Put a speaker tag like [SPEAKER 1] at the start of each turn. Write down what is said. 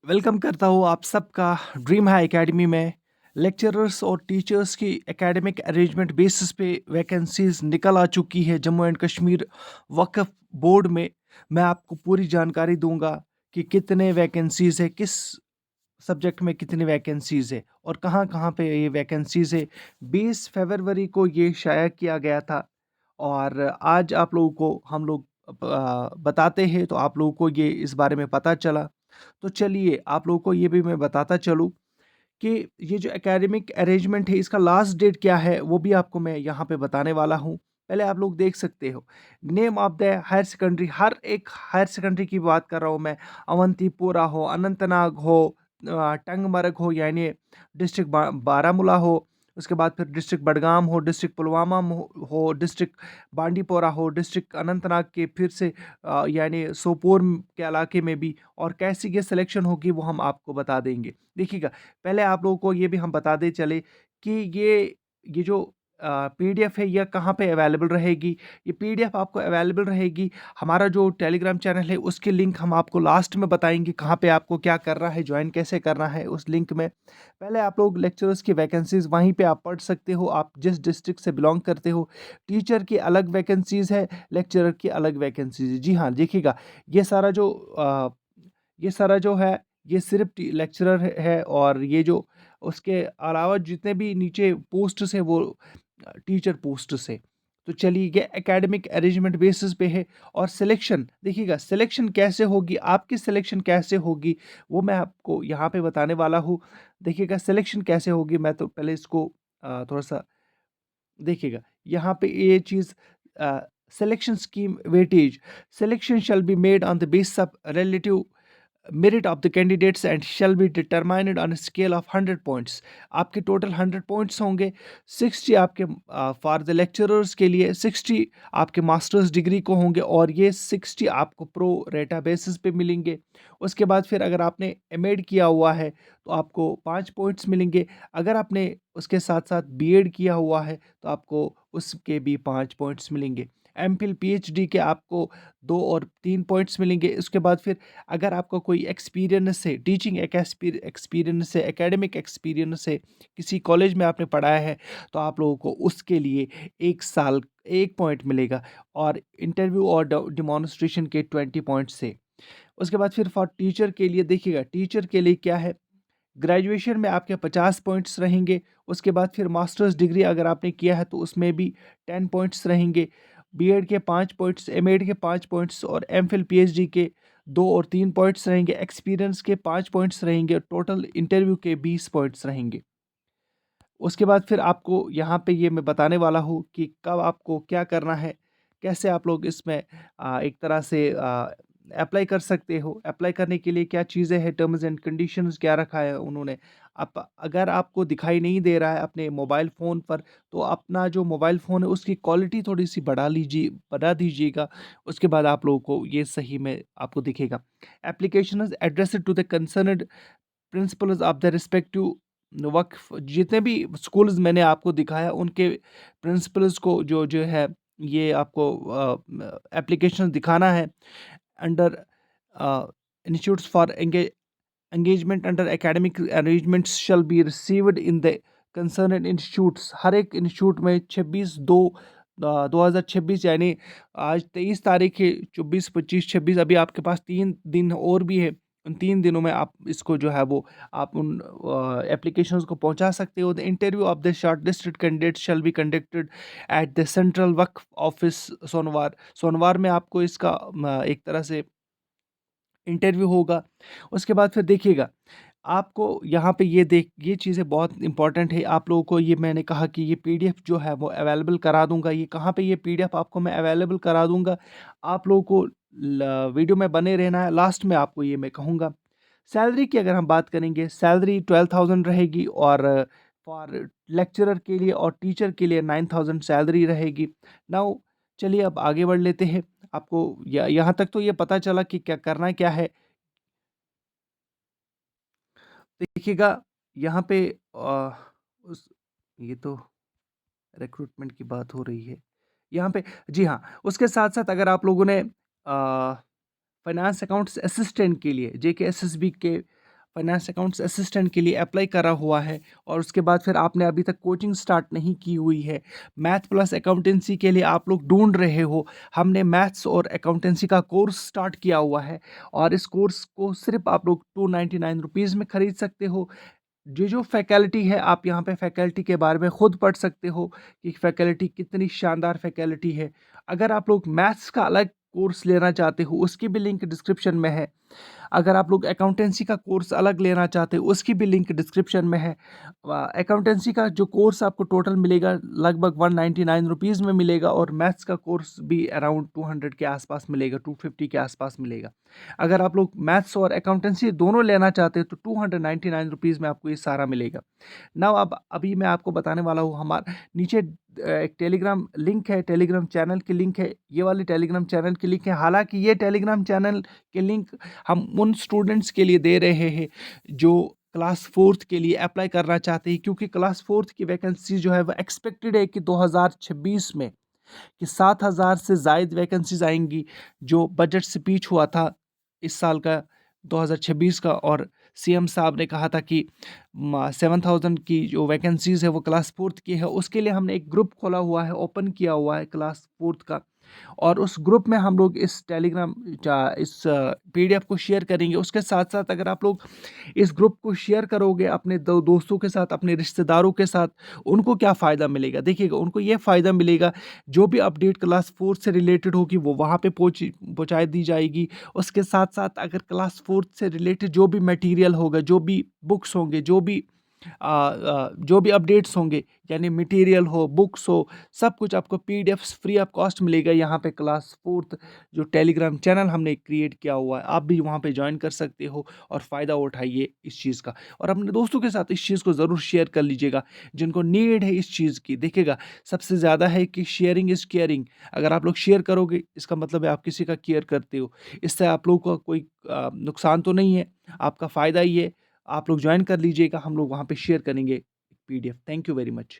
[SPEAKER 1] Welcome करता हूँ आप सबका ड्रीम हाई एकेडमी में। लेक्चरर्स और टीचर्स की एकेडमिक अरेंजमेंट बेसिस पे वैकेंसीज निकल आ चुकी है Jammu and Kashmir Waqf board में। मैं आपको पूरी जानकारी दूंगा कि कितने वैकेंसीज है, किस सब्जेक्ट में कितनी वैकेंसीज है और कहाँ कहाँ पे ये वैकेंसीज है। 20 फरवरी को ये शाया किया गया था और आज आप लोगों को हम लोग बताते हैं, तो आप लोगों को ये इस बारे में पता चला। तो चलिए आप लोगों को ये भी मैं बताता चलूँ कि ये जो एकेडमिक अरेंजमेंट है इसका लास्ट डेट क्या है, वो भी आपको मैं यहाँ पे बताने वाला हूँ। पहले आप लोग देख सकते हो name of the higher secondary, हर एक हायर सेकेंडरी की बात कर रहा हूँ मैं। अवंतीपोरा हो, अनंतनाग हो, टंगमर्ग हो यानी डिस्ट्रिक्ट बारामूला हो, उसके बाद फिर डिस्ट्रिक्ट बडगाम हो, डिस्ट्रिक्ट पुलवामा हो, डिस्ट्रिक्ट बांडीपोरा हो, डिस्ट्रिक्ट अनंतनाग के फिर से यानी सोपोर के इलाके में भी। और कैसी ये सिलेक्शन होगी वो हम आपको बता देंगे। देखिएगा, पहले आप लोगों को ये भी हम बता दें चले कि ये जो पीडीएफ है यह कहाँ पे अवेलेबल रहेगी। ये पीडीएफ आपको अवेलेबल रहेगी हमारा जो टेलीग्राम चैनल है, उसकी लिंक हम आपको लास्ट में बताएंगे कहाँ पे आपको क्या करना है, ज्वाइन कैसे करना है उस लिंक में। पहले आप लोग लेक्चरर्स की वैकेंसीज वहीं पे आप पढ़ सकते हो, आप जिस डिस्ट्रिक्ट से बिलोंग करते हो। टीचर की अलग वैकेंसीज है, लेक्चरर की अलग वैकेंसीज है। जी हाँ, देखिएगा, ये सारा जो ये सारा जो है ये सिर्फ लेक्चरर है और ये जो उसके अलावा जितने भी नीचे पोस्ट है वो टीचर पोस्ट से। तो चलिए, ये एकेडमिक अरेंजमेंट बेसिस पे है। और सिलेक्शन देखिएगा, सिलेक्शन कैसे होगी, आपकी सिलेक्शन कैसे होगी वो मैं आपको यहाँ पे बताने वाला हूँ। देखिएगा सिलेक्शन कैसे होगी, मैं तो पहले इसको थोड़ा सा देखिएगा यहाँ पे ये चीज़। Selection scheme weightage, selection shall be made on the basis of relative merit of the candidates and shall be determined on scale of 100 points. आपके टोटल 100 पॉइंट्स होंगे। 60 आपके फॉर द लेक्चरर्स के लिए, 60 आपके मास्टर्स डिग्री को होंगे और ये 60 आपको प्रो रेटा बेसिस पे मिलेंगे। उसके बाद फिर अगर आपने एमएड किया हुआ है तो आपको 5 पॉइंट्स मिलेंगे। अगर आपने उसके साथ साथ बीएड किया हुआ है तो आपको उसके भी 5 पॉइंट्स मिलेंगे। एमफिल पीएचडी के आपको 2 और 3 पॉइंट्स मिलेंगे। उसके बाद फिर अगर आपका कोई एक्सपीरियंस है, टीचिंग एक एक्सपीरियंस है, एकेडमिक एक्सपीरियंस है, किसी कॉलेज में आपने पढ़ाया है, तो आप लोगों को उसके लिए 1 साल 1 पॉइंट मिलेगा। और इंटरव्यू और डिमॉन्स्ट्रेशन के 20 पॉइंट्स से। उसके बाद फिर फॉर टीचर के लिए देखिएगा, टीचर के लिए क्या है, ग्रेजुएशन में आपके 50 पॉइंट्स रहेंगे। उसके बाद फिर मास्टर्स डिग्री अगर आपने किया है तो उसमें भी 10 पॉइंट्स रहेंगे। बीएड के 5 पॉइंट्स, एमएड के 5 पॉइंट्स और एमफिल पीएचडी के 2 और 3 पॉइंट्स रहेंगे। एक्सपीरियंस के 5 पॉइंट्स रहेंगे। टोटल इंटरव्यू के 20 पॉइंट्स रहेंगे। उसके बाद फिर आपको यहाँ पे ये मैं बताने वाला हूँ कि कब आपको क्या करना है, कैसे आप लोग इसमें एक तरह से अप्लाई कर सकते हो। अप्लाई करने के लिए क्या चीज़ें हैं, टर्म्स एंड कंडीशंस क्या रखा है उन्होंने। आप अगर आपको दिखाई नहीं दे रहा है अपने मोबाइल फ़ोन पर, तो अपना जो मोबाइल फ़ोन है उसकी क्वालिटी थोड़ी सी बढ़ा दीजिएगा। उसके बाद आप लोगों को ये सही में आपको दिखेगा। Application is addressed to the concerned principals of the respective Waqf, जितने भी स्कूल्स मैंने आपको दिखाया उनके प्रिंसिपल्स को जो जो है ये आपको एप्लीकेशन दिखाना है। Under institutes for engagement under academic arrangements shall be received in the concerned institutes। हर एक इंस्टीट्यूट में 26/2/2026 यानी आज 23 तारीख है, 24 25 26 अभी आपके पास 3 दिन और भी है। उन 3 दिनों में आप इसको जो है वो आप उन एप्लीकेशंस को पहुंचा सकते हो। The interview of the short listed candidate shall be conducted at the central Waqf office Sonwar. Sonwar में आपको इसका एक तरह से इंटरव्यू होगा। उसके बाद फिर देखिएगा, आपको यहाँ पे ये चीज़ें बहुत इंपॉर्टेंट है। आप लोगों को ये मैंने कहा कि ये पीडीएफ जो है वो अवेलेबल करा दूंगा। ये कहाँ पे ये पीडीएफ आपको मैं अवेलेबल करा दूंगा, आप लोगों को वीडियो में बने रहना है। लास्ट में आपको ये मैं कहूँगा। सैलरी की अगर हम बात करेंगे, सैलरी 12,000 रहेगी और फॉर लेक्चरर के लिए और टीचर के लिए 9,000 सैलरी रहेगी। नाउ चलिए अब आगे बढ़ लेते हैं। आपको यहाँ तक तो ये पता चला कि क्या करना क्या है। देखिएगा यहाँ पे उस ये तो रिक्रूटमेंट की बात हो रही है यहाँ पे। जी हाँ, उसके साथ साथ अगर आप लोगों ने फाइनेंस अकाउंट्स असिस्टेंट के लिए जेके एसएसबी के फाइनेंस अकाउंट्स असिस्टेंट के लिए अप्लाई करा हुआ है और उसके बाद फिर आपने अभी तक कोचिंग स्टार्ट नहीं की हुई है, मैथ प्लस अकाउंटेंसी के लिए आप लोग ढूंढ रहे हो, हमने मैथ्स और अकाउंटेंसी का कोर्स स्टार्ट किया हुआ है और इस कोर्स को सिर्फ आप लोग 299 रुपीज़ में ख़रीद सकते हो। जो फैकल्टी है, आप यहाँ पे फैकल्टी के बारे में खुद पढ़ सकते हो कि फैकल्टी कितनी शानदार फैकल्टी है। अगर आप लोग मैथ्स का अलग कोर्स लेना चाहते हो, उसकी भी लिंक डिस्क्रिप्शन में है। अगर आप लोग अकाउंटेंसी का कोर्स अलग लेना चाहते हो, उसकी भी लिंक डिस्क्रिप्शन में है। अकाउंटेंसी का जो कोर्स आपको टोटल मिलेगा लगभग 199 रुपीज़ में मिलेगा और मैथ्स का कोर्स भी अराउंड 200 के आसपास मिलेगा, 250 के आसपास मिलेगा। अगर आप लोग मैथ्स और अकाउंटेंसी दोनों लेना चाहते हो तो 299 रुपीज़ में आपको ये सारा मिलेगा। नाउ अब अभी मैं आपको बताने वाला हूँ, हमारा नीचे एक टेलीग्राम लिंक है, टेलीग्राम चैनल की लिंक है, ये वाली टेलीग्राम चैनल की लिंक है। हालांकि ये टेलीग्राम चैनल के लिंक हम उन स्टूडेंट्स के लिए दे रहे हैं जो क्लास फोर्थ के लिए अप्लाई करना चाहते हैं, क्योंकि क्लास फोर्थ की वैकेंसी जो है वो एक्सपेक्टेड है कि 2026 में कि 7,000 से ज़ायद वैकेंसीज आएंगी। जो बजट स्पीच हुआ था इस साल का 2026 का, और सीएम साहब ने कहा था कि 7,000 की जो वैकेंसीज है वो क्लास फोर्थ की है। उसके लिए हमने एक ग्रुप खोला हुआ है, ओपन किया हुआ है क्लास फोर्थ का, और उस ग्रुप में हम लोग इस टेलीग्राम इस पीडीएफ को शेयर करेंगे। उसके साथ साथ अगर आप लोग इस ग्रुप को शेयर करोगे अपने दोस्तों के साथ, अपने रिश्तेदारों के साथ, उनको क्या फ़ायदा मिलेगा? देखिएगा, उनको ये फ़ायदा मिलेगा, जो भी अपडेट क्लास फोर्थ से रिलेटेड होगी वो वहाँ पे पहुँचा दी जाएगी। उसके साथ साथ अगर क्लास फोर्थ से रिलेटेड जो भी मटेरियल होगा, जो भी बुक्स होंगे, जो भी अपडेट्स होंगे, यानी मटेरियल हो, बुक्स हो, सब कुछ आपको पीडीएफ्स फ्री ऑफ कॉस्ट मिलेगा यहाँ पे। क्लास फोर्थ जो टेलीग्राम चैनल हमने क्रिएट किया हुआ है, आप भी वहाँ पे ज्वाइन कर सकते हो और फ़ायदा उठाइए इस चीज़ का, और अपने दोस्तों के साथ इस चीज़ को ज़रूर शेयर कर लीजिएगा जिनको नीड है इस चीज़ की। देखिएगा, सबसे ज़्यादा है कि शेयरिंग इज़ केयरिंग। अगर आप लोग शेयर करोगे, इसका मतलब है आप किसी का केयर करते हो। इससे आप लोगों का कोई नुकसान तो नहीं है, आपका फ़ायदा ही है। आप लोग ज्वाइन कर लीजिएगा, हम लोग वहाँ पे शेयर करेंगे PDF. Thank you very much.